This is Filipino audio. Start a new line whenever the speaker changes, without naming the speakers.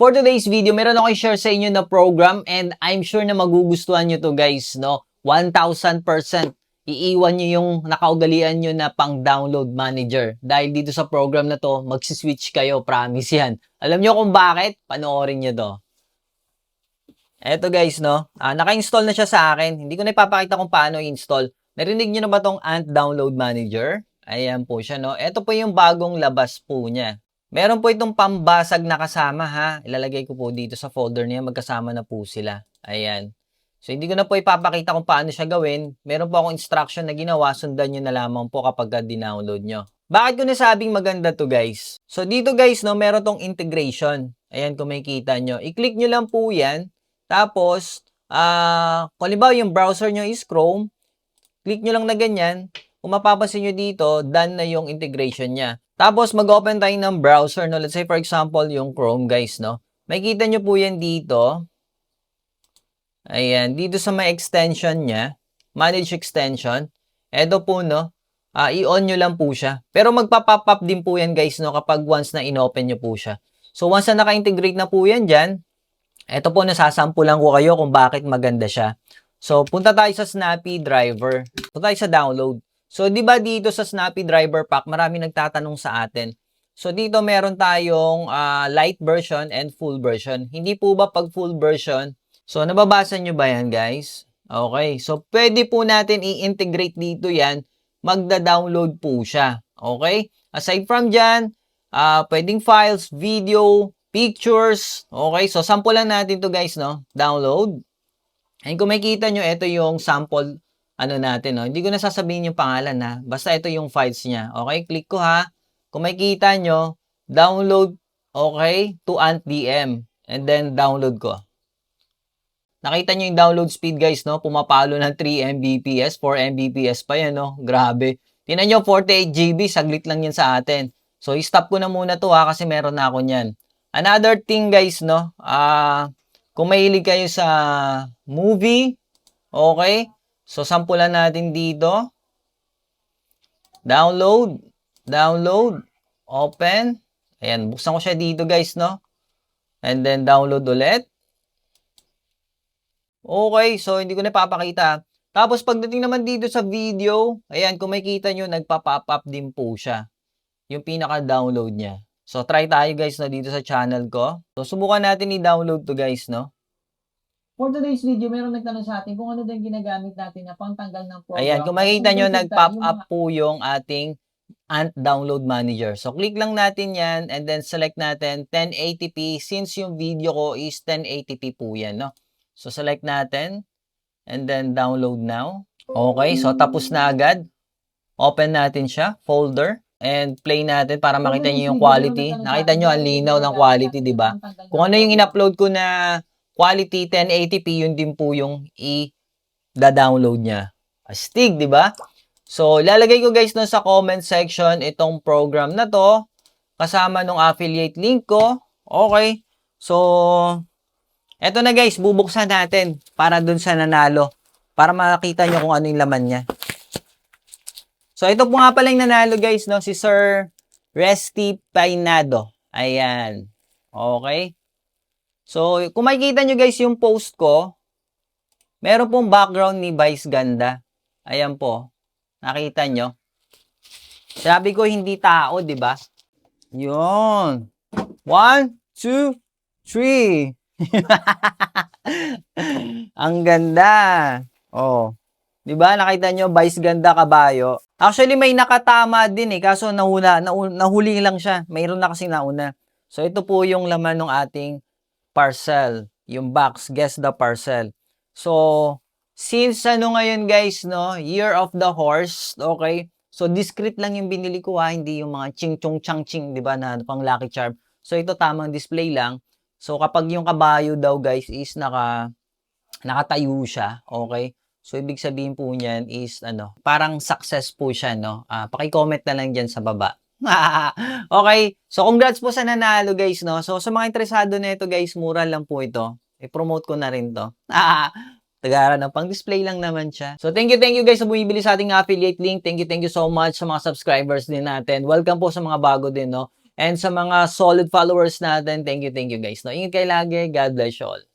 For today's video, meron ako i-share sa inyo na program and I'm sure na magugustuhan nyo to guys, no? 1,000% iiwan nyo yung nakaugalian nyo na pang-download manager. Dahil dito sa program na to, magsiswitch kayo, promise yan. Alam nyo kung bakit? Panoorin nyo to. Eto guys, no? Naka-install na siya sa akin. Hindi ko na ipapakita kung paano i-install. Narinig nyo na ba tong Ant Download Manager? Ayan po siya, no? Ito po yung bagong labas po niya. Meron po itong pambasag na kasama, ha? Ilalagay ko po dito sa folder niya. Magkasama na po sila. Ayan. So, hindi ko na po ipapakita kung paano siya gawin. Meron po akong instruction na ginawa. Sundan nyo na lamang po kapag dinownload nyo. Bakit ko nasabing maganda to guys? So, dito guys, no, meron tong integration. Ayan, kung makikita nyo. I-click nyo lang po yan. Tapos, kung halimbawa yung browser nyo is Chrome, click nyo lang na ganyan. Kung mapapansin nyo dito, done na yung integration niya. Tapos, mag-open tayo ng browser, no? Let's say, for example, yung Chrome, guys, no? Makikita nyo po yan dito. Ayan. Dito sa may extension niya, Manage Extension. Eto po, no? I-on nyo lang po siya. Pero magpa-pop up din po yan, guys, no? Kapag once na in-open nyo po siya. So, once na naka-integrate na po yan dyan, eto po, nasasampulan ko kayo kung bakit maganda siya. So, punta tayo sa Snappy Driver. Punta tayo sa download. So, di ba dito sa Snappy Driver Pack, marami nagtatanong sa atin. So, dito meron tayong light version and full version. Hindi po ba pag full version? So, nababasa nyo ba yan, guys? Okay. So, pwede po natin i-integrate dito yan. Magda-download po siya. Okay? Aside from dyan, pwedeng files, video, pictures. Okay? So, sample lang natin to guys, no? Download. And kung makikita nyo, ito yung sample natin, no? Hindi ko na sasabihin yung pangalan, ha? Basta ito yung files niya. Okay? Click ko, ha? Kung makikita nyo, download, okay, to AntDM. And then, download ko. Nakita nyo yung download speed, guys, no? Pumapalo ng 3 Mbps, 4 Mbps pa yan, no? Grabe. Tingnan nyo, 48 GB, saglit lang yan sa atin. So, i-stop ko na muna to, ha? Kasi meron na ako niyan. Another thing, guys, no? Kung mahilig kayo sa movie, okay? So, sampulan natin dito. Download. Download. Open. Ayan, buksan ko siya dito guys, no? And then, download ulit. Okay, so hindi ko na papakita. Tapos, pagdating naman dito sa video, ayan, kung makikita nyo, nagpa-pop up din po siya. Yung pinaka-download niya. So, try tayo guys, no, dito sa channel ko. So, subukan natin i-download to guys, no? For today's video, meron nagtanong sa atin kung ano din ginagamit natin na pangtanggal ng program. Ayan, kung makikita nyo, nag-pop up po yung ating Ant Download Manager. So, click lang natin yan and then select natin 1080p since yung video ko is 1080p po yan, no? So, select natin and then download now. Okay, so tapos na agad. Open natin siya, folder, and play natin para makita nyo yung quality. Nakita nyo, ang linaw ng quality, di ba? Kung ano yung in-upload ko na quality 1080p, yun din po yung i-download niya. Astig, di ba? So, lalagay ko guys no sa comment section itong program na to kasama nung affiliate link ko. Okay. So, eto na guys, bubuksan natin para dun sa nanalo. Para makita nyo kung ano yung laman niya. So, ito po nga pala yung nanalo guys, no? Si Sir Resty Painado. Ayan. Okay. So, kung makikita nyo guys yung post ko, meron pong background ni Vice Ganda. Ayan po. Nakita nyo? Sabi ko hindi tao, di ba? Yun. 1, 2, 3. Ang ganda. Oh. Di ba? Nakita nyo, Vice Ganda Kabayo. Actually, may nakatama din eh. Kaso nahuli lang siya. Mayroon na kasing nauna. So, ito po yung laman ng ating parcel, yung box, guess the parcel. So, since ngayon guys, no, Year of the Horse, okay, so discreet lang yung binili ko hindi yung mga ching-chong-chang-ching, di ba, na pang Lucky Charm. So, ito tamang display lang. So, kapag yung kabayo daw guys is nakatayo siya, okay, so ibig sabihin po niyan is, parang success po siya, no, paki-comment na lang dyan sa baba. Okay. So, congrats po sa nanalo, guys, no? So, sa mga interesado na ito, guys, mura lang po ito. I-promote ko na rin to. Tagara na pang-display lang naman siya. So, thank you guys sa bumibili sa ating affiliate link. Thank you so much sa mga subscribers din natin. Welcome po sa mga bago din, no? And sa mga solid followers natin, thank you guys, no? Ingat kayo lagi. God bless you all.